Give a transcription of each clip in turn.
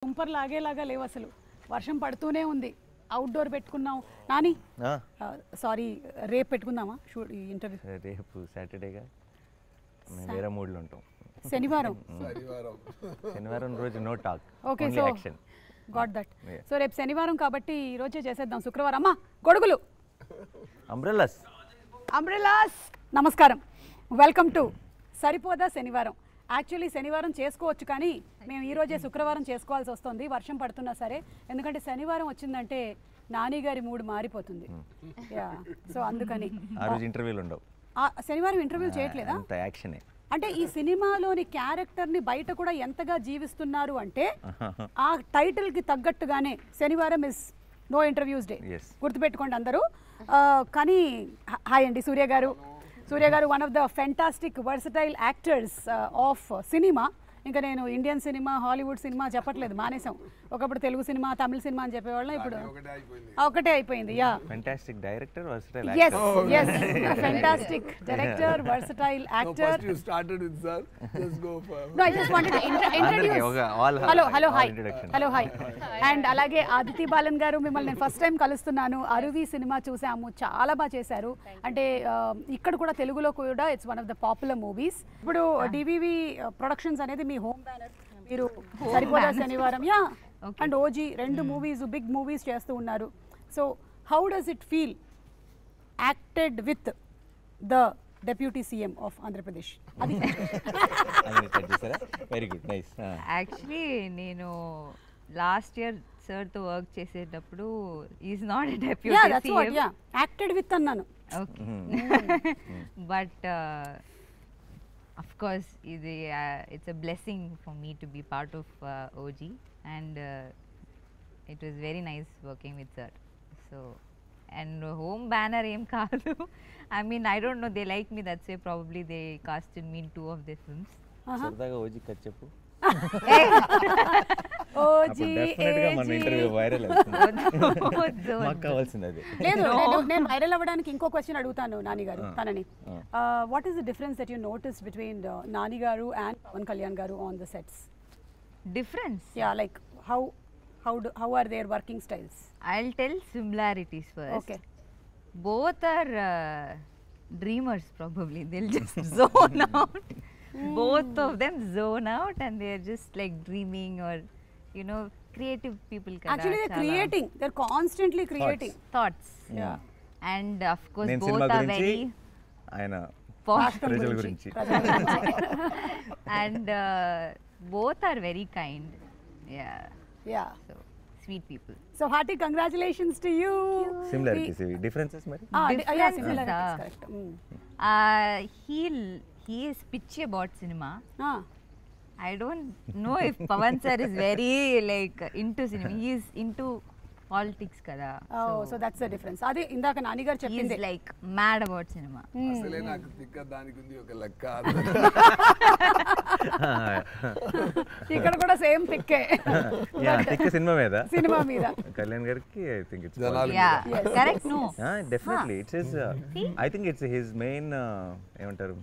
తుంపర్ లాగేలాగా లేవు అసలు. వర్షం పడుతూనే ఉంది. అవుట్డోర్ పెట్టుకున్నాం. నాని సారీ, రేపు పెట్టుకుందామా షూట్ ఇంటర్వ్యూ? రేపు సాటర్డేగా మేము వేరే మూడ్లో ఉంటాం. శనివారం శనివారం రోజు no talk, okay. Only so action. Got that. So రేపు శనివారం కాబట్టి ఈ రోజే చేసేద్దాం. శుక్రవారం అమ్మా గొడుగులు, అంబ్రెల్లాస్. అంబ్రెలాస్. నమస్కారం, welcome to Saripodhaa Sanivaaram. Actually శనివారం చేసుకోవచ్చు, కానీ మేము ఈరోజే శుక్రవారం చేసుకోవాల్సి వస్తుంది వర్షం పడుతున్నా సరే. ఎందుకంటే శనివారం వచ్చిందంటే నాని గారి మూడు మారిపోతుంది. యా, సో అందుకని ఆ రోజు ఇంటర్వ్యూలు ఉండవు. శనివారం ఇంటర్వ్యూ చేయట్లేదా? అంత యాక్షనే. అంటే ఈ సినిమాలోని క్యారెక్టర్ని బయట కూడా ఎంతగా జీవిస్తున్నారు అంటే ఆ టైటిల్కి తగ్గట్టుగానే శనివారం ఇస్ నో ఇంటర్వ్యూస్ డే. గుర్తుపెట్టుకోండి అందరూ. కానీ హాయ్ అండి సూర్య గారు. సూర్య గారు one of the fantastic versatile actors of cinema. ఇంకా నేను ఇండియన్ సినిమా, హాలీవుడ్ సినిమా చెప్పట్లేదు, మానేసాం. ఒకప్పుడు తెలుగు సినిమా, తమిళ సినిమా అని చెప్పేవాళ్ళం, ఇప్పుడు ఒకటే అయిపోయింది. Yeah, fantastic director, versatile yes yes fantastic director, versatile actor. First you started with sir, just go for No, I just wanted to introduce. Hello hi. And అలాగే Aditi balun గారు, మిమ్మల్ని నేను ఫస్ట్ టైం కలుస్తున్నాను. అరువి సినిమా చూసాము, చాలా బాగా చేశారు. అంటే ఇక్కడ కూడా తెలుగులో కూడా it's one of the popular movies. ఇప్పుడు డివివి ప్రొడక్షన్స్ అనేది మీ హోమ్ బ్యానర్. మీరు సరిపోదా శనివారం యా అండ్ ఓజీ రెండు మూవీస్, బిగ్ మూవీస్ చేస్తూ ఉన్నారు. So how does it feel acted with the deputy CM of Andhra Pradesh? అది వెరీ గుడ్, నైస్. యాక్చువల్లీ నేను last year సార్తో వర్క్ చేసేటప్పుడు is not deputy CM, acted with అన్నాను. Okay. But of course it's a blessing for me to be part of OG, and it was very nice working with sir. So and home banner em kaadu. I mean, I don't know, they like me, that's why probably they casted me in 2 of their films. సరదాగా OG cut చెప్పు. OG మన interview viral అవుతుంది, మాకు కావాల్సింది అది. లేదు, నేను viral అవ్వడానికి ఇంకో క్వశ్చన్ అడుగుతాను నాని గారు తనని. What is the difference that you notice between Nani గారు అండ్ పవన్ కళ్యాణ్ గారు on the sets? Difference? Yeah, like how are their working styles? I'll tell similarities first. Okay. Both are dreamers probably. They'll just zone out. Both of them zone out and they're just like dreaming, or you know, creative people kada. Actually they're creating, they're constantly creating thoughts. Yeah. And of course నేను both cinema are గురించి, very ఆయన posh ప్రజల గురించి. and both are very kind. Yeah. Yeah. So sweet people. So hearty congratulations to you. Similarities, differences మరి. Yeah, similarities, correct. He is pitchy about cinema. Ah. I don't know if Pavan sir is very like into cinema. He is into politics kada. Oh, so that's the difference. Adi indaka Nani garu He cheppinde. is like mad about cinema. అసలే నాకు తిక్క దానికి ఉంది ఒక లెక్క. ఇక్కడ కూడా same తిక్కే. తిక్క సినిమా మీద, సినిమా మీద కళ్యాణ్ గారికి I think it's Yeah, correct. No. Definitely it's his, I think it's his main ఏమంటారు,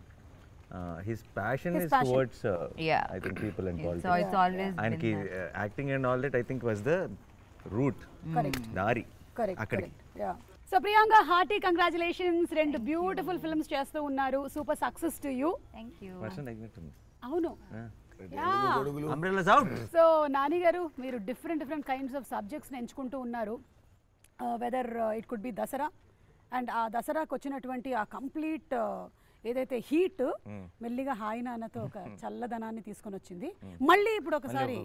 his passion is towards Yeah. I think people and So politics. it's always And been that. acting and all that I think was the route, correct. దారి correct అక్కడికి. correct. Yeah. So Priyanka, hearty congratulations. రెండు beautiful films చేస్తూ ఉన్నారు. Super success to you. Thank you. వర్షం తగ్గినట్టుంది. అవును. Umbrellas out. So Nani గారు, మీరు different kinds of సబ్జెక్ట్స్ని ఎంచుకుంటూ ఉన్నారు. Whether it could be Dasara, and ఆ దసరాకు వచ్చినటువంటి ఆ కంప్లీట్ ఏదైతే హీట్ మెల్లిగా హాయి నాన్నతో ఒక చల్లదనాన్ని తీసుకొని వచ్చింది. మళ్ళీ ఇప్పుడు ఒకసారి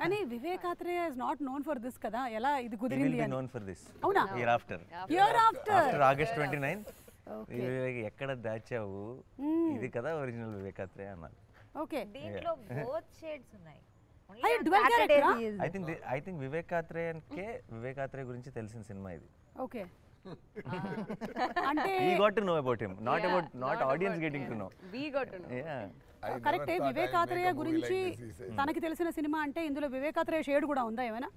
కానీ Vivekatreya is not known for this కదా, ఎలా ఇది కుదిరింది అని? అవునా? ఇయర్ ఆఫ్టర్ ఆగస్ట్ 29 ఎక్కడ దాచావు, ఇది కదా ఒరిజినల్ వివేకాత్రేయ అన్నారు. ఓకే. దీంట్లో both shades ఉన్నాయి. అయ్యో, dual character ఆ? ఐ థింక్ వివేకాత్రేయ గురించి తెలిసిన సినిమా ఇది. ఓకే. అంటే we got to know about him, not audience getting to know. We got to know. Yeah. కరెక్టే. వివేకాత్రేయ గురించి తనకి తెలిసిన సినిమా అంటే ఇందులో వివేకాత్రేయ షేడ్ కూడా ఉందా ఏమైనా?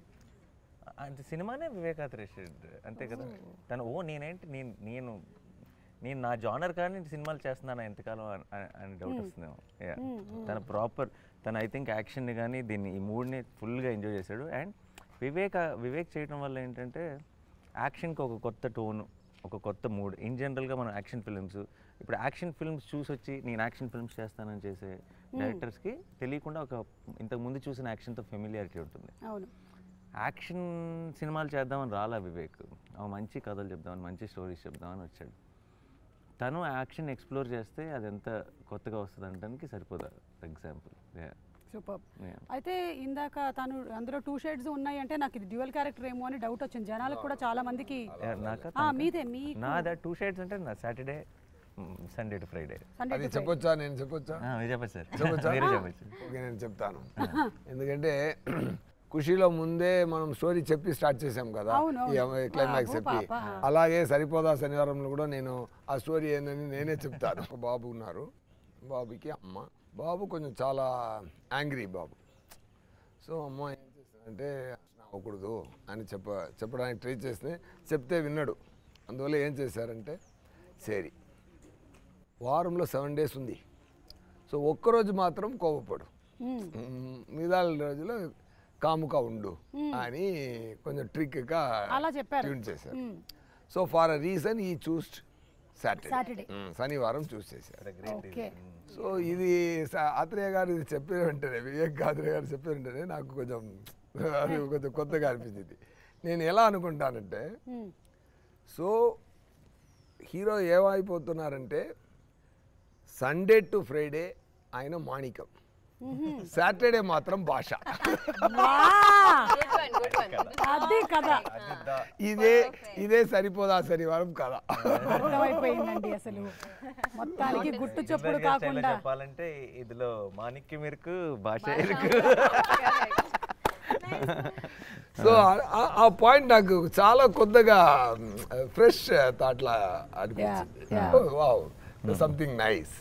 అంటే సినిమానే వివేకాత్రేయ షేడ్ అంతే కదా. తను నేను నా జానర్ కానీ సినిమాలు చేస్తున్నాను ఎంతకాలం అని డౌట్ వస్తుందేమో. తన ప్రాపర్ తను ఐ థింక్ యాక్షన్ని కానీ దీన్ని ఈ మూడ్ని ఫుల్గా ఎంజాయ్ చేశాడు. అండ్ వివేక్ చేయడం వల్ల ఏంటంటే యాక్షన్కి ఒక కొత్త టోను, ఒక కొత్త మూడ్. ఇన్ జనరల్గా మనం యాక్షన్ ఫిల్మ్స్, ఇప్పుడు యాక్షన్ ఫిల్మ్స్ చూసి వచ్చి నేను యాక్షన్ ఫిల్మ్స్ చేస్తానని చేసే డైరెక్టర్స్కి తెలియకుండా ఒక ఇంతకుముందు చూసిన యాక్షన్తో ఫెమిలియారిటీ ఉంటుంది. యాక్షన్ సినిమాలు చేద్దామని రాలా వివేక్, మంచి కథలు చెప్దామని, మంచి స్టోరీస్ చెప్దామని వచ్చాడు. తను యాక్షన్ ఎక్స్ప్లోర్ చేస్తే అది ఎంత కొత్తగా వస్తుంది అనడానికి సరిపోదా ఎగ్జాంపుల్. సూపర్. అయితే ఇందాక తను అందులో 2 షేడ్స్ ఉన్నాయి అంటే నాకు ఇది డ్యూయల్ క్యారెక్టర్ ఏమో అని డౌట్ వచ్చింది జనాలకు కూడా, చాలా మందికి. మీదే నాదా 2 షేడ్స్ అంటే నా సాటర్డే సండే టు ఫ్రైడే. అది చెప్పొచ్చా? నేను చెప్పొచ్చా? చెప్పచ్చు సార్. చెప్పొచ్చా? ఓకే, నేను చెప్తాను. ఎందుకంటే ఖుషీలో ముందే మనం స్టోరీ చెప్పి స్టార్ట్ చేసాం కదా, క్లైమాక్స్ చెప్పి. అలాగే సరిపోదా శనివారంలో కూడా నేను ఆ స్టోరీ ఏందని నేనే చెప్తాను. ఒక బాబు ఉన్నారు, బాబుకి అమ్మ. బాబు కొంచెం చాలా యాంగ్రీ బాబు. సో అమ్మ ఏం చేస్తుందంటే అవ్వకూడదు అని చెప్పడానికి ట్రై చేస్తే చెప్తే విన్నాడు. అందువల్ల ఏం చేశారంటే, సరే వారంలో 7 డేస్ ఉంది, సో ఒక్కరోజు మాత్రం కోపపడు, మిగతా రోజులో కాముగా ఉండు అని కొంచెం ట్రిక్గా ట్యూన్ చేశారు. సో ఫార్ అ రీజన్ ఈ చూస్డ్ సాటర్డే, శనివారం చూస్ చేశారు. సో ఇది ఆత్రేయ గారు ఇది చెప్పిన వెంటనే, వివేక్ ఆత్రేయ గారు చెప్పిన వెంటనే నాకు కొంచెం అది కొంచెం కొత్తగా అనిపించింది. నేను ఎలా అనుకుంటానంటే, సో హీరో ఏమైపోతున్నారంటే సండే టు ఫ్రైడే ఆయన మాణికం, సాటర్డే మాత్రం భాష. ఇదే సరిపోదా శనివారం కదా. అర్థమైపోయిందండి. అసలు మొత్తానికి గుట్టు చప్పుడు కాకుండా చెప్పాలంటే ఇదిలో మాణిక్యం ఇరుకు, భాష ఇరుకు. సో ఆ పాయింట్ నాకు చాలా కొత్తగా ఫ్రెష్ థాట్లా అనిపించింది. Wow, something nice.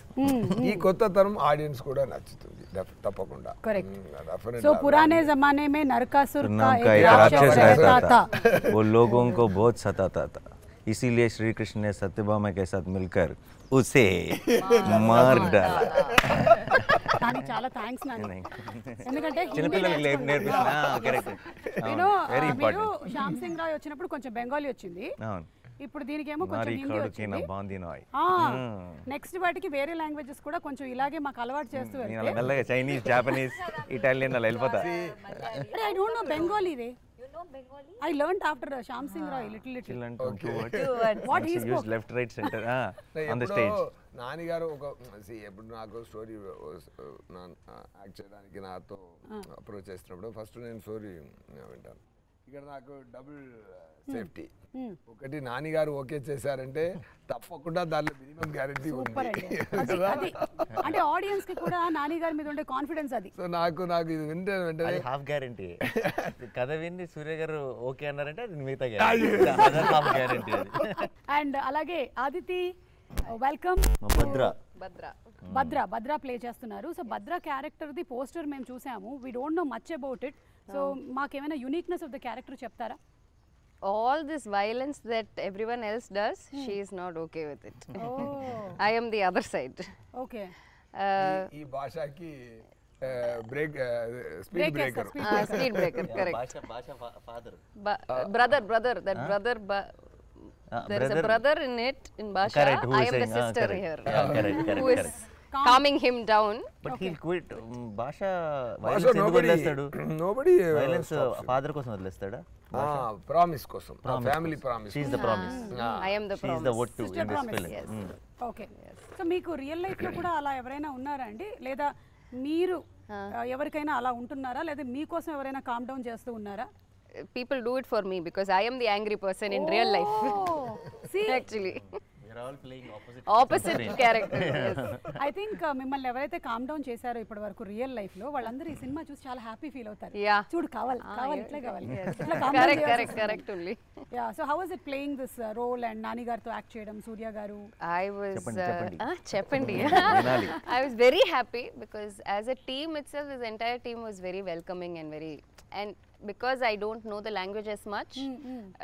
ఈ కొత్త తరం ఆడియన్స్ కూడా నచ్చుతుంది తప్పకుండా. సో పురానే జమానే में नरकासुर का एक राक्षस रहता था, वो लोगों को बहुत सताता था, इसीलिए श्री कृष्ण ने सत्यभामा के साथ मिलकर उसे मार डाला. దానికి చాలా థ్యాంక్స్ నాని. ఎందుకంటే మీరు శ్యామ్ సింగ్ రాయ్ వచ్చినప్పుడు కొంచెం బెంగాలీ వచ్చింది, ఇప్పుడు దీనికేమో కొంచెం హిందీ వచ్చింది. నెక్స్ట్ వాటికి వేరే లాంగ్వేజెస్ కూడా కొంచెం ఇలాగే మాకు అలవాటు చేస్తూ వెళ్తే చైనీస్, జాపనీస్, ఇటాలియన్ అలా వెళ్ళిపోతా. I don't know Bengali ray. I learned after Shyam Singh Roy little. What he spoke. Left, right, center. On the stage. Nani గారు ఒక ఎప్పుడు నాకు స్టోరీ యాక్ట్ చేయడానికి నాతో అప్రోచ్ చేసినప్పుడు ఫస్ట్ నేను స్టోరీ వింటాను. ఇక్కడ నాకు డబుల్ సేఫ్టీ. ఒకటి నాని గారు ఓకే చేశారంటే తప్పకుండా దానిలో మినిమం గ్యారెంటీ ఉంది. అంటే ఆడియన్స్ కి కూడా నాని గారి మీద ఉండే కాన్ఫిడెన్స్ అది. సో నాకు ఇది వింటే వెంటనే హాఫ్ గ్యారెంటీ. కథ విని సూర్య గారు ఓకే అన్నారంటే అది మిగతా గ్యారెంటీ. అండ్ అలాగే ఆదితి, వెల్కమ్. భద్ర ప్లే చేస్తున్నారు. So Bhadra character the poster మేము చూసాము. We don't know much about it. So మాకేమైనా యూనిక్నెస్ ఆఫ్ ద క్యారెక్టర్ చెప్తారా? All this violence that everyone else does, she is not okay with it. I am the other side. Okay. ఈ భాషకి break speed breaker. Speed breaker, correct. భాష father. Brother, that brother. There is a brother in it, in Basha. Correct, I am the sister here. Correct. Who is calming him down. But he'll quit. భాష violence ఎందుకు వదిలేస్తాడు? Nobody violence father కోసం వదిలేస్తాడా? Promise కోసం, family promise. She is the promise. I am the promise. She is the what to in this film. Yes. Okay. So మీకు real life లో కూడా అలా ఎవరైనా ఉన్నారా అండి, లేదా మీరు ఎవరికైనా అలా ఉంటున్నారా, లేదా మీకోసం ఎవరైనా కామ్ డౌన్ చేస్తూ ఉన్నారా? People do it for me because I am the angry person in real life. See, actually We are all playing opposite characters. Yes. I think మిమ్మల్ని ఎవరైతే కామ్ డౌన్ చేశారో ఇప్పటి వరకు రియల్ లైఫ్ లో వాళ్ళందరూ ఈ సినిమా చూసి చాలా హ్యాపీ ఫీల్ అవుతారు. చూడు కావాలి ఇట్లా కావాలి. Correct only. Yeah, so how was it playing this role and Nani గారితో యాక్ట్ చేయడం, సూర్య గారు? I was చెప్పండి. I was very happy because as a team itself, this entire team was very welcoming and because I don't know the language as much,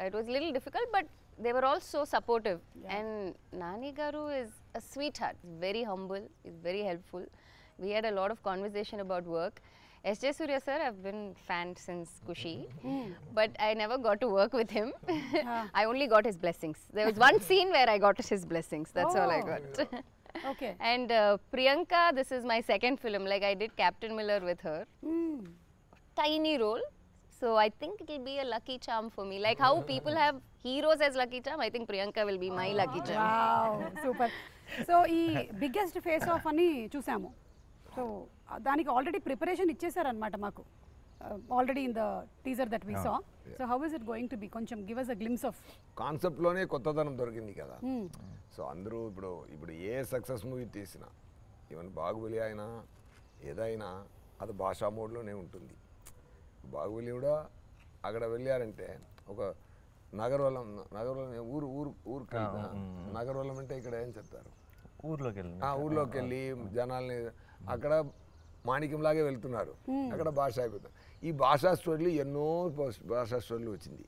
it was a little difficult, but they were all so supportive. And Nani garu is a sweetheart. He's very humble, he's very helpful. we had a lot of conversation about work. S.J. Surya sir, I've been fan since Kushi, but I never got to work with him. I only got his blessings. There was one scene where I got his blessings. That's all I got. Okay. And Priyanka, this is my second film. Like I did Captain Miller with her. Tiny role. So I think it will be a lucky charm for me. Like how people have heroes as lucky charm, I think Priyanka will be my lucky charm. Wow, super. So ఈ biggest face off అని చూసాము. So దానికి already preparation ఇచ్చేసారనమాట మాకు. Already in the teaser that we saw. So how is it going to be? కొంచెం give us a glimpse of. కాన్సెప్ట్లోనే కొత్తదనం దొరికింది కదా. సో అందరూ ఇప్పుడు ఏ సక్సెస్ మూవీ తీసినా, ఈవెన్ బాహుబలి అయినా ఏదైనా అది భాషా మోడ్లోనే ఉంటుంది. బాహుబలి కూడా అక్కడ వెళ్ళారంటే ఒక నగరవలం ఊరు నగరవలం అంటే ఇక్కడ ఏం చెప్తారు, ఊర్లోకి వెళ్ళి జనాల్ని అక్కడ మాణిక్యంలాగే వెళ్తున్నారు, అక్కడ భాష అయిపోతుంది. ఈ భాషా స్టోరీలు ఎన్నో భాషా స్టోరీలు వచ్చింది.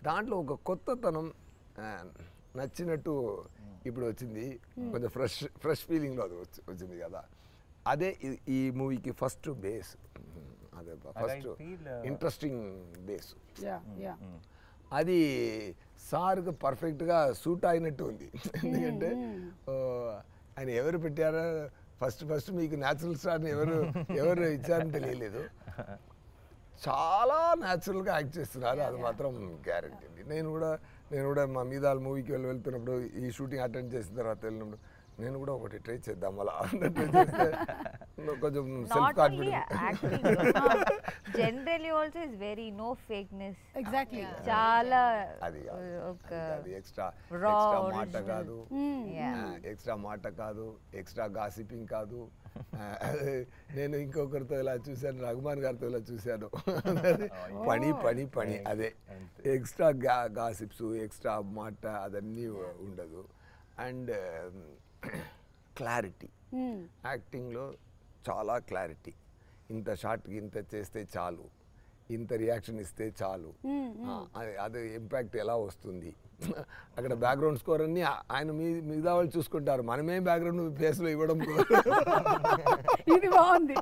దాంట్లో ఒక కొత్తతనం నచ్చినట్టు ఇప్పుడు వచ్చింది. కొంచెం ఫ్రెష్ ఫీలింగ్లో అది వచ్చింది కదా. అదే ఈ మూవీకి ఫస్ట్ బేస్, అదే ఫస్ట్ ఇంట్రెస్టింగ్ బేస్. అది సార్కి పర్ఫెక్ట్గా సూట్ అయినట్టు ఉంది. ఎందుకంటే ఆయన ఎవరు పెట్టారో ఫస్ట్ మీకు న్యాచురల్ స్టార్ని ఎవరు ఇచ్చారని తెలియలేదు. చాలా న్యాచురల్గా యాక్ట్ చేస్తున్నారు, అది మాత్రం గ్యారెంటీ అండి. నేను కూడా మా మీద మూవీకి వెళ్తున్నప్పుడు ఈ షూటింగ్ అటెండ్ చేసిన తర్వాత వెళ్ళినప్పుడు నేను కూడా ఒకటి ట్రై చేద్దాం అలా కొంచెం self confidence. Generally also is very no fakeness. Exactly. చాలా అది ఎక్స్ట్రా మాట కాదు, ఎక్స్ట్రా గాసిపింగ్ కాదు. నేను ఇంకొకరితో ఇలా చూశాను, రఘుమాన్ గారితో ఇలా చూశాను. పని అదే ఎక్స్ట్రా గాసిప్స్, ఎక్స్ట్రా మాట అదన్నీ ఉండదు. అండ్ క్లారిటీ, యాక్టింగ్లో చాలా క్లారిటీ. ఇంత షార్ట్కి ఇంత చేస్తే చాలు, ఇంత రియాక్షన్ ఇస్తే చాలు, అది ఇంపాక్ట్ ఎలా వస్తుంది. అక్కడ బ్యాక్గ్రౌండ్ స్కోర్ అన్ని ఆయన మీద వాళ్ళు చూసుకుంటారు, మనమే బ్యాక్గ్రౌండ్ ఫేస్లో ఇవ్వడం. ఇది బాగుంది,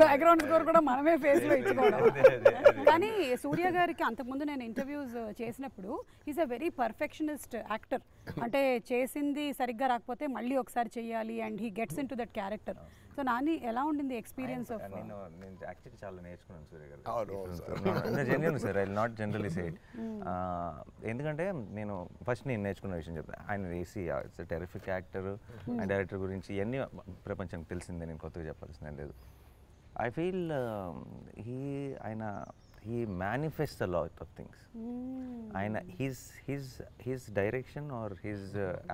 బ్యాక్గ్రౌండ్ స్కోర్ కూడా మనమే ఫేస్లో ఇచ్చుకోవడం. కానీ సూర్య గారికి అంతకుముందు నేను ఇంటర్వ్యూస్ చేసినప్పుడు is a very perfectionist actor. అంటే చేసింది సరిగ్గా రాకపోతే మళ్ళీ ఒకసారి చెయ్యాలి, and he gets in to that character. So Nani ఎలా ఉండింది ఎక్స్పీరియన్స్ ఆఫ్? నేను యాక్చువల్లీ చాలా నేర్చుకున్నాను సూర్య గారు. Genuine sir, I not generally say it. ఎందుకంటే నేను ఫస్ట్ నేర్చుకున్న విషయం చెప్తాను. ఆయన వేసి it's terrific actor and director గురించి ఇవన్నీ ప్రపంచానికి తెలిసిందే, నేను కొత్తగా చెప్పాల్సిందే లేదు. I feel he manifests a lot of things. ఆయన his direction or his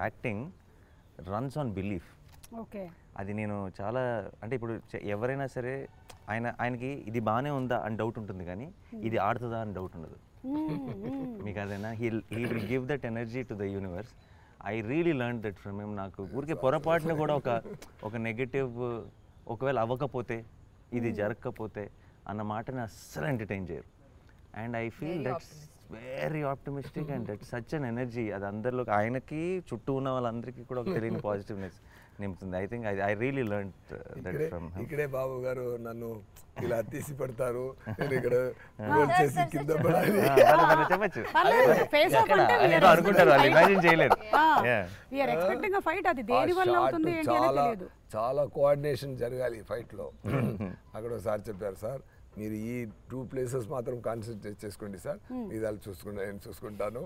acting runs on belief. Okay. అది నేను చాలా, అంటే ఇప్పుడు ఎవరైనా సరే ఆయనకి ఇది బాగానే ఉందా అని డౌట్ ఉంటుంది, కానీ ఇది ఆడుతుందా అని డౌట్ ఉండదు మీకు. అదేనా he will give that energy to the universe. I really learn that from him. నాకు ఊరికే పొరపాటున కూడా ఒక నెగటివ్ ఒకవేళ అవ్వకపోతే, ఇది జరగకపోతే అన్న మాటని అస్సలు ఎంటర్టైన్ చేయరు. And I feel that's very optimistic and that's such an energy. అది అందరిలో, ఆయనకి చుట్టూ ఉన్న వాళ్ళందరికీ కూడా ఒక తెలియని పాజిటివ్నెస్ నింపుతుంది. I think I really learn that from him. ఇక్కడే బాబు గారు నన్ను ఇలా తీసి పెడతారు, నేను ఇక్కడ చేసి కింద పడాలి చెప్పచ్చు అనుకుంటారు, వాళ్ళు ఇమాజిన్ చేయలేరు. చాలా కోఆర్డినేషన్ జరగాలి ఫైట్లో. అక్కడ ఒకసారి చెప్పారు, సార్ మీరు ఈ 2 places మాత్రం కాన్సన్ట్రేట్ చేసుకోండి సార్, మీదాలు నేను చూసుకుంటాను.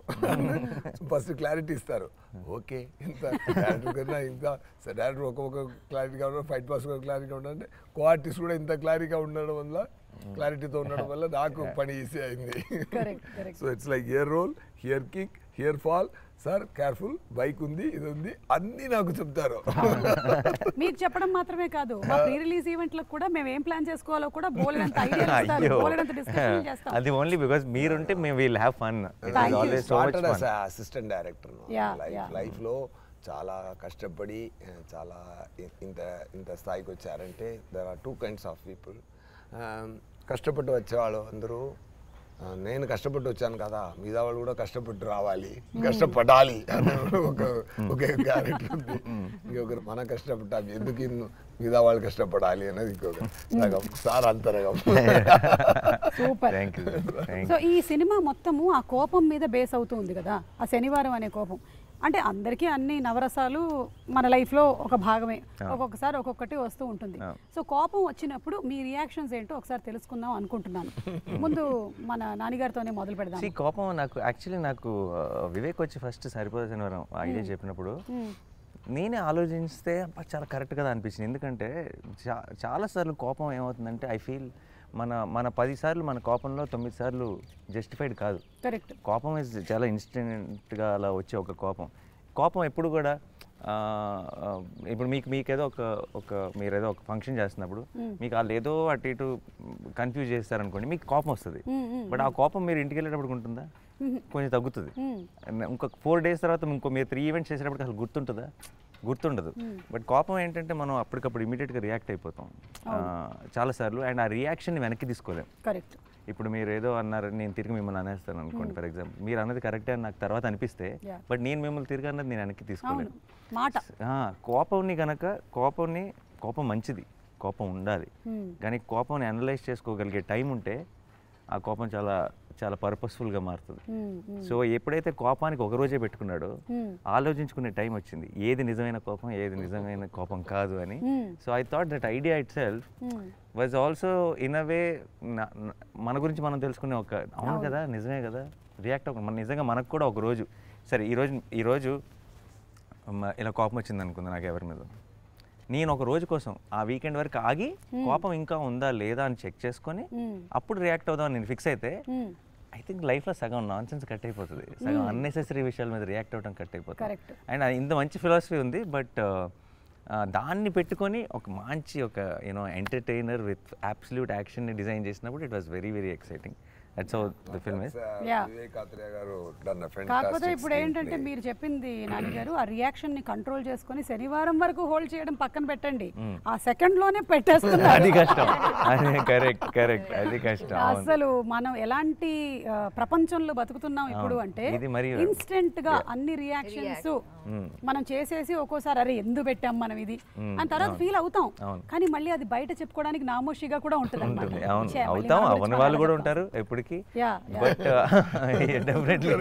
ఫస్ట్ క్లారిటీ ఇస్తారు. ఓకే, ఇంత డైరెక్టర్ కన్నా ఇంత డైరెక్టర్ ఒక్కొక్క క్లారిటీగా ఉండడం, ఫైట్ పాస్ క్లారిటీగా ఉండాలంటే కో-ఆర్టిస్ట్ కూడా ఇంత క్లారిటీగా ఉండడం వల్ల, క్లారిటీతో ఉండడం వల్ల నాకు పని ఈజీ అయింది. So it's like here roll, here kick, here fall, sir careful, bike ఉంది, ఇది ఉంది, అన్నీ నాకు చెప్తారు. మీకు చెప్పడం మాత్రమే కాదు, మా ప్రీ రిలీజ్ ఈవెంట్లకు కూడా మేము ఏం ప్లాన్ చేసుకోవాలో కూడా బోలెడంత ఐడియా ఇస్తారు, బోలెడంత డిస్కషన్ చేస్తాం. అది ఓన్లీ బికాజ్ మీరుంటే మేము will have fun. Assistant director లైఫ్లో చాలా కష్టపడి చాలా ఇంత స్థాయికి వచ్చారంటే there are 2 kinds of people. కష్టపడి వచ్చేవాళ్ళు అందరూ నేను కష్టపడి వచ్చాను కదా, మిగతా వాళ్ళు కూడా కష్టపడి రావాలి, కష్టపడాలి అని ఒక క్యారెక్టర్ ఉంది. ఇంకొకరు మనం కష్టపడ్డాం, ఎందుకు మిగతా వాళ్ళు కష్టపడాలి అనేది ఇంకొక రకం, సార్ అంతరకం. సూపర్. సో ఈ సినిమా మొత్తము ఆ కోపం మీద బేస్ అవుతుంది కదా, ఆ శనివారం అనే కోపం. అంటే అందరికీ అన్ని నవరసాలు మన లైఫ్లో ఒక భాగమే, ఒక్కొక్కసారి ఒక్కొక్కటి వస్తూ ఉంటుంది. సో కోపం వచ్చినప్పుడు మీ రియాక్షన్స్ ఏంటో ఒకసారి తెలుసుకుందాం అనుకుంటున్నాను. ముందు మన నాన్నగారితోనే మొదలు పెడదాం. కోపం నాకు యాక్చువల్లీ వివేక్ వచ్చి ఫస్ట్ సరిపోదా శనివారం ఐడియా చెప్పినప్పుడు నేనే ఆలోచిస్తే చాలా కరెక్ట్ కదా అనిపించింది. ఎందుకంటే చాలాసార్లు కోపం ఏమవుతుందంటే ఐ ఫీల్ మన 10 సార్లు మన కోపంలో 9 సార్లు జస్టిఫైడ్ కాదు. కరెక్ట్. కోపం ఇస్ చాలా ఇన్స్టెంట్గా అలా వచ్చే ఒక కోపం ఎప్పుడు కూడా ఇప్పుడు మీకేదో మీరేదో ఒక ఫంక్షన్ చేస్తున్నప్పుడు మీకు వాళ్ళు ఏదో అటు ఇటు కన్ఫ్యూజ్ చేస్తారనుకోండి, మీకు కోపం వస్తుంది. బట్ ఆ కోపం మీరు ఇంటికి వెళ్ళేటప్పుడు ఉంటుందా? కొంచెం తగ్గుతుంది. ఇంకొక 4 days తర్వాత మీరు 3 ఈవెంట్స్ చేసేటప్పుడు అసలు గుర్తుండదు. బట్ కోపం ఏంటంటే మనం అప్పటికప్పుడు ఇమీడియట్గా రియాక్ట్ అయిపోతాం చాలాసార్లు, అండ్ ఆ రియాక్షన్ని వెనక్కి తీసుకోలేం. కరెక్ట్. ఇప్పుడు మీరు ఏదో అన్నారు, నేను తిరిగి మిమ్మల్ని అనేస్తాను అనుకోండి ఫర్ ఎగ్జాంపుల్, మీరు అన్నది కరెక్టే అని నాకు తర్వాత అనిపిస్తే, బట్ నేను మిమ్మల్ని తిరిగి అన్నది నేను వెనక్కి తీసుకోలేను. కోపం మంచిది, కోపం ఉండాలి, కానీ కోపంని అనలైజ్ చేసుకోగలిగే టైం ఉంటే ఆ కోపం చాలా చాలా పర్పస్ఫుల్గా మారుతుంది. సో ఎప్పుడైతే కోపానికి ఒక రోజే పెట్టుకున్నాడో ఆలోచించుకునే టైం వచ్చింది, ఏది నిజమైన కోపం, ఏది నిజమైన కోపం కాదు అని. So I thought that idea itself was also in a way మన గురించి మనం తెలుసుకునే ఒక అవును కదా, నిజమే కదా, రియాక్ట్ అవ్వ నిజంగా మనకు కూడా ఒక రోజు సరే ఈరోజు ఇలా కోపం వచ్చింది అనుకుంది నాకు ఎవరి మీద, నేను ఒక రోజు కోసం ఆ వీకెండ్ వరకు ఆగి కోపం ఇంకా ఉందా లేదా అని చెక్ చేసుకొని అప్పుడు రియాక్ట్ అవుదామని నేను ఫిక్స్ అయితే ఐ థింక్ లైఫ్లో సగం నాన్ సెన్స్ కట్ అయిపోతుంది, సగం అన్నెసెసరీ విషయాల మీద రియాక్ట్ అవ్వడం కట్ అయిపోతుంది. అండ్ ఇంత మంచి ఫిలాసఫీ ఉంది, బట్ దాన్ని పెట్టుకొని ఒక మంచి ఎంటర్టైనర్ విత్ అబ్సల్యూట్ యాక్షన్ని డిజైన్ చేసినప్పుడు it was very very exciting. That's how the film is. కాకపోతే ఇప్పుడు ఏంటంటే మీరు చెప్పింది నాన్నగారు, ఆ రియాక్షన్ ని కంట్రోల్ చేసుకొని శనివారం వరకు హోల్డ్ చేయడం పక్కన పెట్టండి, ఆ సెకండ్ లోనే పెట్టేస్తున్నారు. అది కష్టం. కరెక్ట్ అది కష్టం. అసలు మనం ఎలాంటి ప్రపంచంలో బతుకుతున్నాం ఇప్పుడు అంటే ఇన్స్టెంట్ గా అన్ని రియాక్షన్స్ మనం చేసేసి ఒక్కోసారి అరే ఎందుకు పెట్టాం మనం ఇది అని తర్వాత ఫీల్ అవుతాం, కానీ మళ్ళీ అది బయట చెప్పుకోవడానికి నామోషిగా కూడా ఉంటుంది. వాళ్ళు కూడా ఉంటారు ఎప్పటికీ, బట్ డెఫినెట్లీ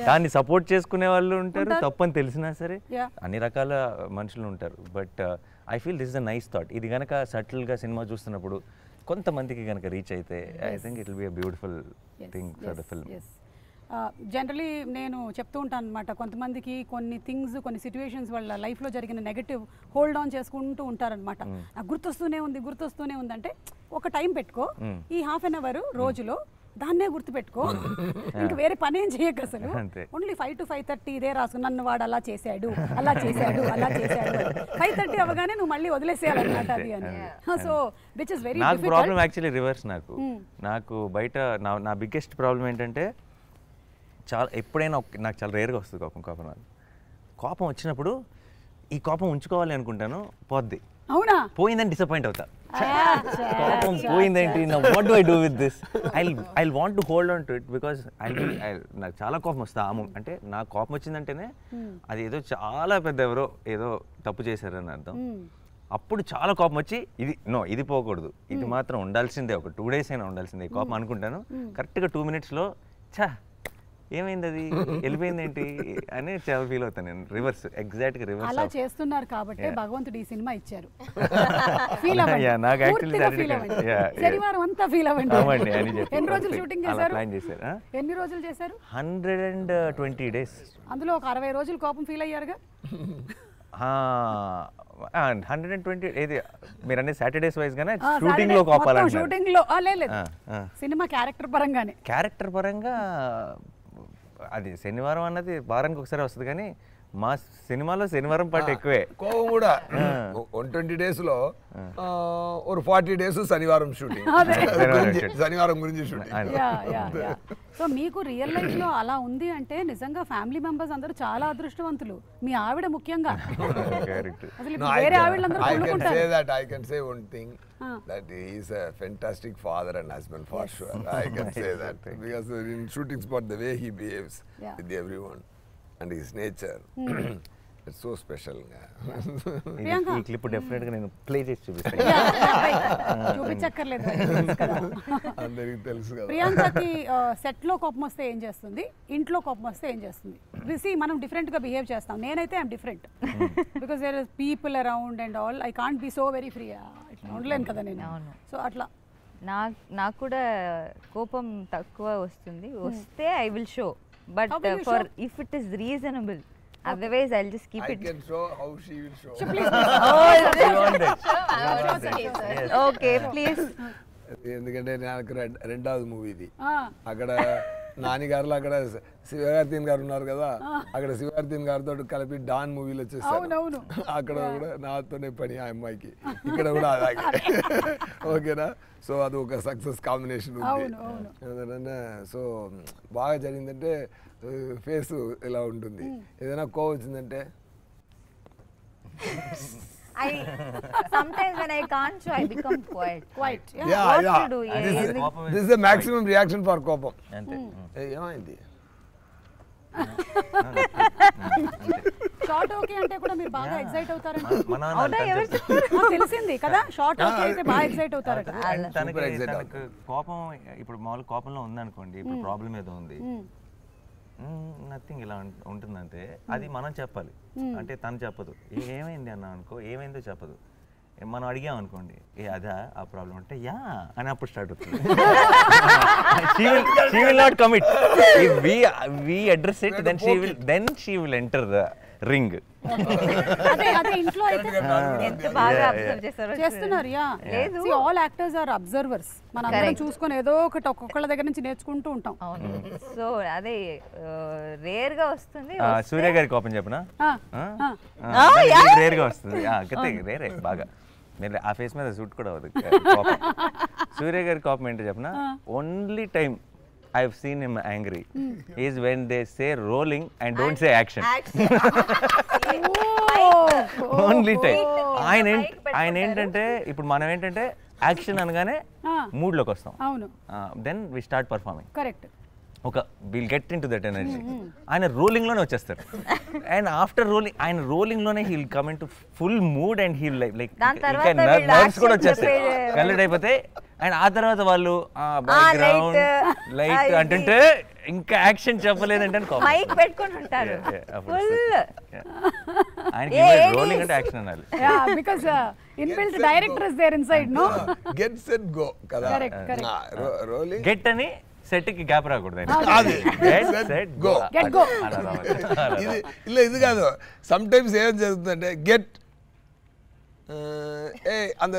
దాన్ని సపోర్ట్ చేసుకునే వాళ్ళు ఉంటారు, తప్పని తెలిసినా సరే అన్ని రకాల మనుషులు ఉంటారు. But I feel this is a nice thought. ఇది కనుక సటిల్గా సినిమా చూస్తున్నప్పుడు కొంతమందికి కనుక రీచ్ అయితే I think it will be a beautiful thing for the film. Generally నేను చెప్తూ ఉంటాను అనమాట, కొంతమందికి కొన్ని థింగ్స్ కొన్ని సిచ్యువేషన్స్ వాళ్ళ లైఫ్లో జరిగిన నెగటివ్ హోల్డ్ ఆన్ చేసుకుంటూ ఉంటారనమాట. నాకు గుర్తొస్తూనే ఉంది అంటే ఒక టైం పెట్టుకో, ఈ ½ an hour రోజులో దాన్నే గుర్తుపెట్టుకో, ఇంకా వేరే పని ఏం చేయక అసలు ఓన్లీ 5 to 5:30 ఇదే రాసు, నన్ను వాడు అలా చేశాడు 5:30 అవగానే నువ్వు మళ్ళీ వదిలేసేయాలన్నమాట అది అని. So which is very difficult. Problem actually reverse. నాకు బయట నా బిగ్గెస్ట్ ప్రాబ్లం ఏంటంటే ఎప్పుడైనా నాకు చాలా రేర్గా వస్తుంది కోపం వచ్చినప్పుడు ఈ కోపం ఉంచుకోవాలి అనుకుంటాను, పోద్ది. అవునా? పోయిందని డిసప్పాయింట్ అవుతా. కోపం పోయిందేంటి, what do I do with this, I want to hold on to it because నాకు చాలా కోపం వస్తుంది. అంటే నాకు కోపం వచ్చిందంటేనే అది ఏదో చాలా పెద్ద ఎవరో ఏదో తప్పు చేశారని అర్థం. అప్పుడు చాలా కోపం వచ్చి ఇది పోకూడదు, ఇది మాత్రం ఉండాల్సిందే, ఒక 2 days అయినా ఉండాల్సిందే కోపం అనుకుంటాను. కరెక్ట్గా 2 minutes ఏమైంది, అది వెళ్ళిపోయింది ఏంటి అని చాలా ఫీల్ అవుతాను నేను. రివర్స్, ఎగ్జాక్ట్గా రివర్స్. అలా చేస్తున్నారు కాబట్టి భగవంతుడు ఈ సినిమా ఇచ్చారు. శనివారం అంతా ఫీల్ అవ్వండి. ఎన్ని రోజులు షూటింగ్ చేశారు? 120 days. అందులో ఒక 60 రోజులు కోపం ఫీల్ అయ్యారుగా. 120 ఏది మీరు అనే సాటర్డేస్ వైజ్ గానే షూటింగ్ లో కోపాలంటే షూటింగ్ లో లేదు, సినిమా క్యారెక్టర్ పరంగా అది శనివారం అన్నది వారానికి ఒకసారి వస్తుంది, కానీ మా సినిమాలో శనివారం పాటు ఎక్కువే కోపం కూడా 120 days లో ఒక 40 days శనివారం షూటింగ్, శనివారం గురించి షూటింగ్. సో మీకు రియల్ లైఫ్ లో అలా ఉంది అంటే నిజంగా ఫ్యామిలీ మెంబర్స్ అందరూ చాలా అదృష్టవంతులు, మీ ఆవిడ ముఖ్యంగా. అసలు వేరే ఆవిడలందరూ కొనుక్కుంటారు. I can say one thing, that he is a fantastic father and husband for sure. I can say that because in shooting spot the way he behaves with everyone and his nature, it's so special. ఈ clip definite గా నేను play చేసి చూపిస్తాను. చూపించక్కర్లేదు, అందరికి తెలుసు కదా. ప్రియాంకకి set లో కోపం వస్తే ఏం చేస్తుంది, ఇంట్లో కోపం వస్తే ఏం చేస్తుంది? మనం డిఫరెంట్ గా బిహేవ్ చేస్తాం. నేనైతే I'm different because there is people around and all. I can't be so very free, ఇట్లా ఉండలేను కదా నేను. సో అట్లా నాకు కూడా కోపం తక్కువ వస్తుంది, వస్తే I will show, but for if it is reasonable. Otherwise, I'll just keep it. I can show how she will show. Okay, please. ఎందుకంటే నాకు రెండవది మూవీ ఇది. అక్కడ నానిగారులో అక్కడ శివకార్తీన్ గారు ఉన్నారు కదా, అక్కడ శివకార్తీన్ గారితో కలిపి డాన్ మూవీలో వచ్చేసాను. అక్కడ కూడా నాతోనే పని ఆ అమ్మాయికి, ఇక్కడ కూడా అలాగే. ఓకేనా? సో అది ఒక సక్సెస్ కాంబినేషన్ ఉంది. సో బాగా జరిగిందంటే ఫేస్ ఇలా ఉంటుంది. ఏదైనా కోవ వచ్చిందంటే sometimes when I can't show, I become quiet. What to do? This is the maximum reaction for కోపం. అంతే. ఏమైంది? షార్ట్ ఓకే అంటే కూడా మీరు బాగా ఎక్సైట్ అవుతారంట. తెలిసింది కదా, షార్ట్ ఓకే అయితే బాగా ఎక్సైట్ అవుతారట. కోపం ఇప్పుడు మామూలు కోపంలో ఉందనుకోండి, ఇప్పుడు ప్రాబ్లం ఏదో ఉంది, నథింగ్ ఇలా ఉంటుందంటే అది మనం చెప్పాలి. అంటే తను చెప్పదు, ఏమైంది అన్నా అనుకో, ఏమైందో చెప్పదు. మనం అడిగాం అనుకోండి, అదా ఆ ప్రాబ్లం అంటే యా అని అప్పుడు స్టార్ట్ అవుతుంది. she will not commit. If we address it, then she will enter the ring. అదే ఇంట్లో అయితే ఎంత బాగా అబ్జర్వ్ చేస్తారో చేస్తున్నారు. లేదు, ఆల్ యాక్టర్స్ ఆర్ అబ్జర్వర్స్. మనం అందరం చూసుకొని ఏదో ఒకటి ఒక్కొక్కళ్ళ దగ్గర నుంచి నేర్చుకుంటూ ఉంటాం. సో అదే రేర్ గా వస్తుంది. సూర్య గారి కోపం చెప్పనా? రేర్ గా వస్తుంది. రేరే బాగా మీరు ఆ ఫేస్ మీద సూట్ కూడా అవ్వదు కోపం. సూర్య గారి కోపం ఏంటో చెప్పనా? Only time I've seen him angry is when they say rolling and don't say action. Only time. ఆయన ఏంటంటే ఇప్పుడు మనం ఏంటంటే యాక్షన్ అనగానే మూడ్ లోకి వస్తాం. అవును. Then we start performing. Correct. ఒక will get into that energy. ఆయన రోలింగ్ లోనే వచ్చేస్తారు. అండ్ ఆఫ్టర్ రోలింగ్, ఆయన రోలింగ్ లోనే he'll come into full mood and he'll like ఇంకా నర్వ్స్ కూడా వచ్చేస్తాయి, కలెక్ట్ అయిపోతాయి. అండ్ ఆ తర్వాత వాళ్ళు బ్యాక్గ్రౌండ్ లైట్ అంటుంటే ఇంకా యాక్షన్ చెప్పలేదంటే మైక్ పెట్టుకొని ఉంటారు ఫుల్. ఆయనకి రోలింగ్ అంటే యాక్షన్ అనాలి. Because inbuilt director is there inside. No get set go కదా. రోలింగ్ గెట్ అని సెట్ కి గ్యాప్ రాకూడదు. ఇది కాదు, సమ్ టైమ్స్ ఏం జరుగుతుందంటే గెట్ అంత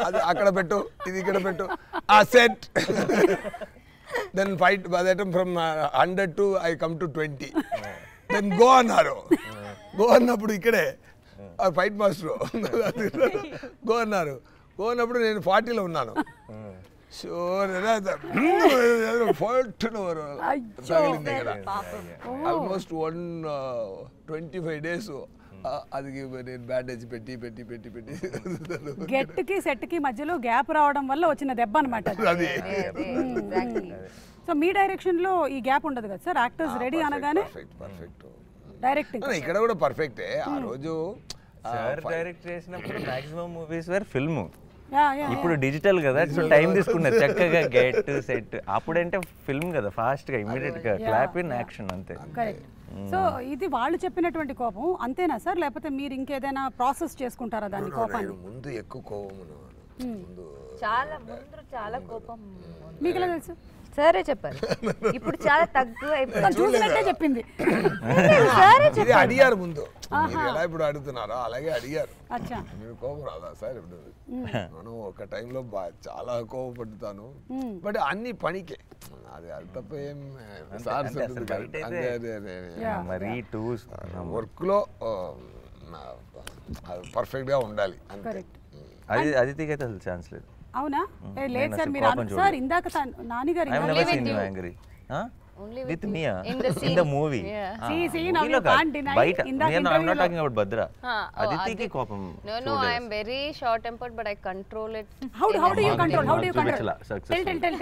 అది అక్కడ పెట్టు, ఇది ఇక్కడ పెట్టు, ఆ set. Then fight from 100 to I come to 20. Then go అన్నారు. గో అన్నప్పుడు ఇక్కడే ఫైట్ మాస్టర్ గో అన్నారు. గో అన్నప్పుడు నేను 40లో ఉన్నాను. ఆల్మోస్ట్ 125 days అది నేను బ్యాండేజ్ పెట్టి పెట్టి పెట్టి పెట్టి గెట్ కి సెట్ కి మధ్యలో గ్యాప్ రావడం వల్ల వచ్చిన దెబ్బ అన్నమాట. సో మీ డైరెక్షన్ లో ఈ గ్యాప్ ఉండదు కదా సార్? యాక్టర్స్ రెడీ అనగానే డైరెక్టింగ్ ఇక్కడ కూడా పర్ఫెక్టే. ఆ రోజు సార్ డైరెక్ట్ చేసినప్పుడు మాక్సిమం మూవీస్ వేర్ ఫిల్మ్, ఇప్పుడు డిజిటల్ కదా, సో టైం తీసుకున్నారు చక్కగా గెట్ సెట్. అప్పుడంటే ఫిల్మ్ కదా, ఫాస్ట్ గా ఇమీడియట్ గా క్లాప్ ఇన్ యాక్షన్ అంతే. సో ఇది వాళ్ళు చెప్పినటువంటి కోపం అంతేనా సార్, లేకపోతే మీరు ఇంకేదైనా ప్రాసెస్ చేసుకుంటారా దాని కోపాన్ని? ముందు ఎక్కువ కోపం, చాలా కోపం. మీకు ఎలా తెలుసు? సరే చెప్పారు. ఇప్పుడు చాలా తక్కువ చూసినట్టే చెప్పింది. అడిగారు ముందు, ఎలా ఇప్పుడు అడుగుతున్నారో అలాగే అడిగారు. మీరు కోపం రాదా సార్? ఇప్పుడు మనం ఒక టైంలో చాలా కోపపడుతాను, బట్ అన్ని పనికే. అది తప్ప ఏం సార్స్ మరీ టూ వర్క్లో పర్ఫెక్ట్గా ఉండాలి అంతే. అది అదితికి అయితే అసలు ఛాన్స్ లేదు. అవునా? లేదు సార్, మీరు సార్ ఇందాక నానిగారు with Mia in the movie. See, now you can't deny. I'm not talking about Bhadra. Aditi ki kopam. No, I am very short tempered, but I control it. How do you control? How do you control? Tell.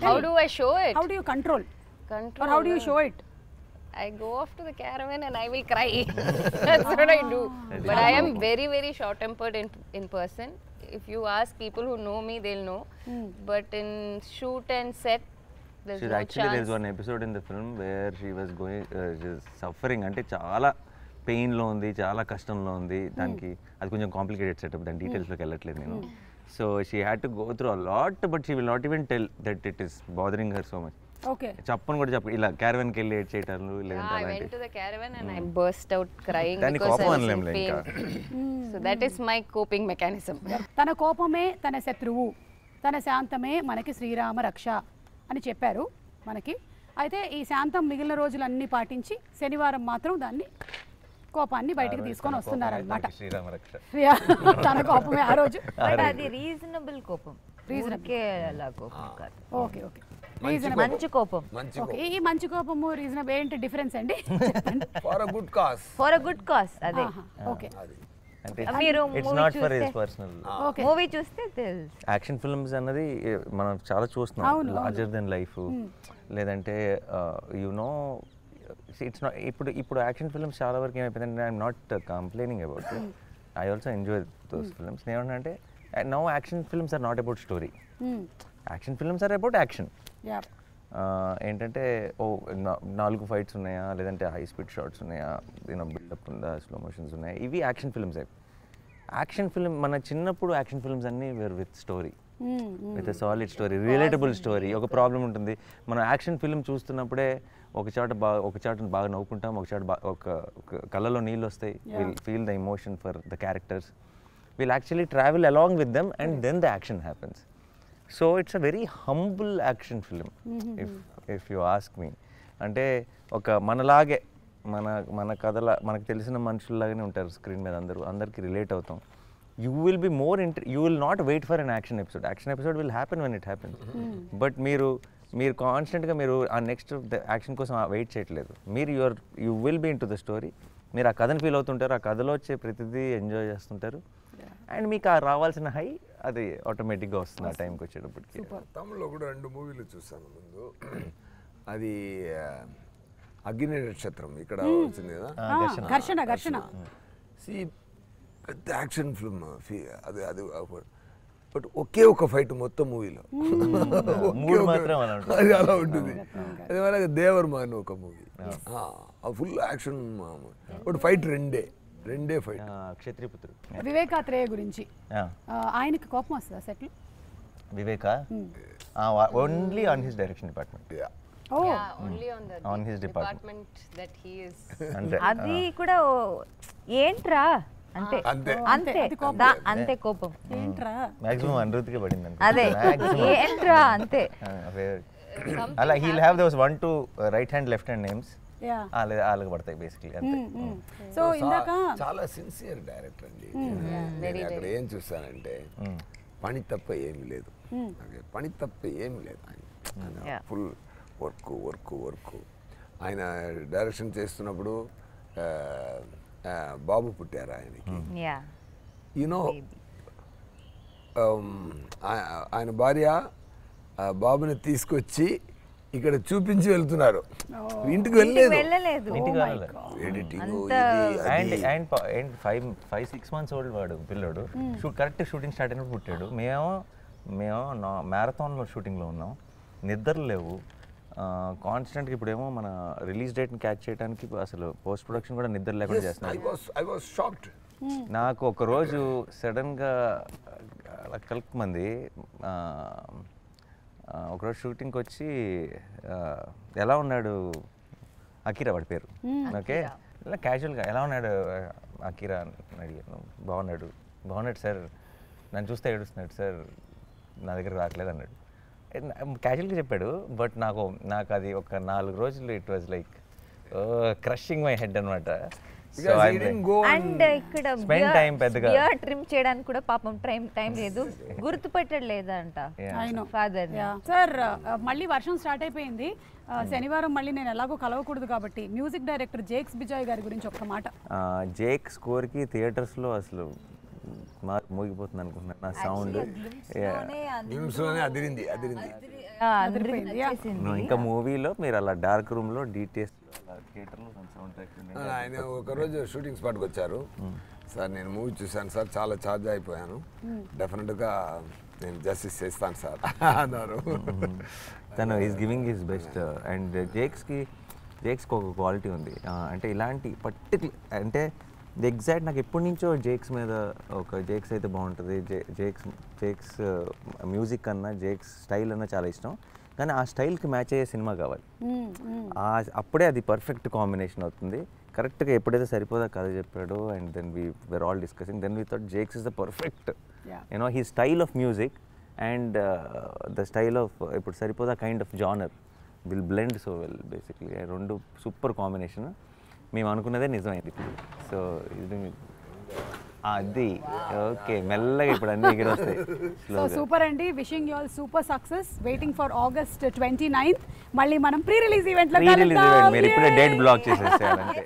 How do I show it? How do you control? Or how do you show it? I go off to the caravan and I will cry. That's what I do. But I am very, very short tempered in person. If you ask people who know me, they'll know. But in shoot and set, there's no actually chance. there's one episode in the film where she was going suffering, అంటే చాలా pain లో ఉంది, చాలా కష్టంలో ఉంది. దానికి అది కొంచెం కాంప్లికేటెడ్ సెటప్, దాని డీటెయిల్స్ లోకి వెళ్ళట్లేదు నేను. So she had to go through a lot, but she will not even tell that it is bothering her so much. Okay, చెప్పను కూడా చెప్పు, ఇలా క్యారవన్ కి వెళ్ళి ఏడ్ చేయటాలు లేదంటే I went to the caravan and I burst out crying దాని because I కోపం was in అనలేం ఇంకా. pain. So that is my coping mechanism. తన కోపమే తన శత్రువు, తన శాంతమే మనకి శ్రీరామ రక్ష అని చెప్పారు మనకి. అయితే ఈ శాంతం మిగిలిన రోజులన్నీ పాటించి శనివారం మాత్రం దాన్ని కోపాన్ని బయటికి తీసుకొని వస్తున్నారనమాట. శ్రీరామ రక్ష తన కోపమే ఆ రోజు. అది రీజనబుల్ కోపం, ఓకే ఓకే, మంచి కోపం. ఈ మంచి కోపము రీజనబుల్ ఏంటి డిఫరెన్స్ అండి? ఫర్ అ గుడ్ కాజ్ అదే. ఓకే, అంటే మీరు it's not for his personal. Movie చూస్తే తెలుసు. యాక్షన్ ఫిల్మ్స్ అన్నది మనం చాలా చూస్తున్నాం, లార్జర్ దెన్ లైఫ్, లేదంటే యునో ఇట్స్ నాట్. ఇప్పుడు యాక్షన్ ఫిల్మ్స్ చాలా వరకు ఏమైపోయిందంటే, I'm not complaining about it, I also enjoy those films. ఏమంటే now action films are not about story, action films are about action. ఏంటంటే 4 ఫైట్స్ ఉన్నాయా, లేదంటే high speed shots ఉన్నాయా, buildup ఉందా, స్లో మోషన్స్ ఉన్నాయా, ఇవి యాక్షన్ ఫిల్మ్స్. యాక్షన్ ఫిల్మ్ మన చిన్నప్పుడు యాక్షన్ ఫిల్మ్స్ అన్నీ were with story, with a solid story, relatable story. ఒక ప్రాబ్లం ఉంటుంది, మనం యాక్షన్ ఫిల్మ్ చూస్తున్నప్పుడే ఒక చాట బాగా నవ్వుకుంటాం, ఒక కళ్ళలో నీళ్ళు వస్తాయి, will feel the emotion for the characters, will actually travel along with them and then the action happens. So it's a very humble action film if you ask me. అంటే ఒక మనలాగే మన మనకు తెలిసిన మనుషుల్లాగానే ఉంటారు స్క్రీన్ మీద, అందరికి రిలేట్ అవుతాం. You will be more you will not wait for an action episode will happen when it happens. But మీరు కాన్స్టెంట్గా మీరు ఆ నెక్స్ట్ యాక్షన్ కోసం వెయిట్ చేయట్లేదు, మీరు you will be into the story. మీరు ఆ కథను ఫీల్ అవుతుంటారు, ఆ కథలో వచ్చే ప్రతిదీ ఎంజాయ్ చేస్తుంటారు, అండ్ మీకు ఆ రావాల్సిన హై అది ఆటోమేటిక్గా వస్తుంది ఆ టైంకి వచ్చేటప్పటికి. తమిళ్లో కూడా 2 మూవీలు చూసాను ముందు. అది అగ్ని నక్షత్రం ఇక్కడ వచ్చింది కదా, ఘర్షణ. పెద్ద యాక్షన్ ఫిల్మ్ అది బట్ ఒకే ఒక ఫైట్ మొత్తం మూవీలో, అది అలా ఉంటుంది. అదే అలాగే దేవర్మ అని ఒక movie, full action, but fight రెండే ఫైట్. క్షత్రియపుత్రుడు వివేకాత్రేయ గురించి ఆయనకి కోపం వస్తుందా సెట్లు? Vivek only on his direction department. Only on his department that he is. అది కూడా ఏంట్రా అంతే అంతే కోపం ఏంట్రా మాక్సిమం అనురుతికి పడింది అనుకో. అదే ఏంట్రా అంతే. అలా he'll have those 1-2 right hand left hand names, అలాగ పడతాయి బేసిక్లీ అంతే. సో ఇందాక చాలా సిన్సియర్ డైరెక్టర్ అండి. నేను అక్కడ ఏం చూస్తానంటే పని తప్ప ఏమీ లేదు, ఆయన ఫుల్ వర్క్. ఆయన డైరెక్షన్ చేస్తున్నప్పుడు బాబు పుట్టారు ఆయనకి, యూనో ఆయన భార్య బాబుని తీసుకొచ్చి ఇక్కడ చూపించి వెళ్తున్నారు, ఇంటికి వెళ్ళలేదు. అండ్ 5-6 months ఓల్డ్ వాడు పిల్లడు, కరెక్ట్ షూటింగ్ స్టార్ట్ అయినప్పుడు పుట్టాడు. మేము మ్యారథాన్లో షూటింగ్లో ఉన్నాం, నిద్రలు లేవు కాన్స్టెంట్గా. ఇప్పుడేమో మన రిలీజ్ డేట్ని క్యాచ్ చేయడానికి అసలు పోస్ట్ ప్రొడక్షన్ కూడా నిద్ర లేకుండా చేస్తున్నాను. నాకు ఒకరోజు సడన్గా కలుపుమంది ఒకరోజు షూటింగ్కి వచ్చి ఎలా ఉన్నాడు అకీరా వాడి పేరు, ఓకే, ఇలా క్యాజువల్గా ఎలా ఉన్నాడు అకీరా అని అడిగాను. బాగున్నాడు సార్, నన్ను చూస్తే ఏడుస్తున్నాడు సార్, నా దగ్గర రావట్లేదు అన్నాడు. క్యాజువల్గా చెప్పాడు బట్ నాకు అది ఒక 4 రోజులు it was like crushing my head అనమాట. అండ్ ఇక్కడ బియర్ ట్రిమ్ చేయడానికి కూడా పాపం టైం లేదు, గుర్తుపెట్టడం లేదంట ఫాదర్. సార్ మళ్ళీ వర్షం స్టార్ట్ అయిపోయింది, శనివారం మళ్ళీ నేను ఎలాగో కలవకూడదు కాబట్టి మ్యూజిక్ డైరెక్టర్ జేక్స్ బిజాయ్ గారి గురించి ఒక్క మాట. జేక్ స్కోర్కి థియేటర్స్లో అసలు మోగిపోతుంది అనుకుంటున్నాను నా సౌండ్. ఇంకా మూవీలో మీరు అలా డార్క్ రూమ్లో డీటెయిల్స్ థియేటర్లో సౌండ్ ట్రాక్. ఆయన ఒకరోజు షూటింగ్ స్పాట్కి వచ్చారు సార్, నేను మూవీ చూశాను సార్, చాలా ఛార్జ్ అయిపోయాను, డెఫినెట్గా నేను జస్టిస్ చేస్తాను సార్ అన్నారు. తను is giving his best. And జేక్స్కి ఒక క్వాలిటీ ఉంది, అంటే ఇలాంటి పర్టికులర్ అంటే ఎగ్జాక్ట్ నాకు ఎప్పటి నుంచో జేక్స్ మీద ఒక జేక్స్ అయితే బాగుంటుంది, జేక్స్ మ్యూజిక్ అన్నా జేక్స్ స్టైల్ అన్నా చాలా ఇష్టం, కానీ ఆ స్టైల్కి మ్యాచ్ అయ్యే సినిమా కావాలి, అప్పుడే అది పర్ఫెక్ట్ కాంబినేషన్ అవుతుంది. కరెక్ట్గా ఎప్పుడైతే సరిపోదా కథ చెప్పాడు and then we're all discussing, then we thought Jakes is the perfect you know he style of music and the style of ఇప్పుడు Saripodhaa kind of genre will blend so well. Basically రెండు సూపర్ కాంబినేషన్, మేము అనుకున్నదే నిజమైంది ఇప్పుడు. సో ఇది అది okay, మెల్లగా ఇప్పుడు అన్ని ఎగిరి వస్తాయి. సో సూపర్ అండి, wishing you all super success, waiting for August 29th. మళ్ళీ మనం ప్రీ రిలీజ్ ఈవెంట్ లో మీరు ఇప్పుడే డేట్ బ్లాక్ చేసేసేయాలంటే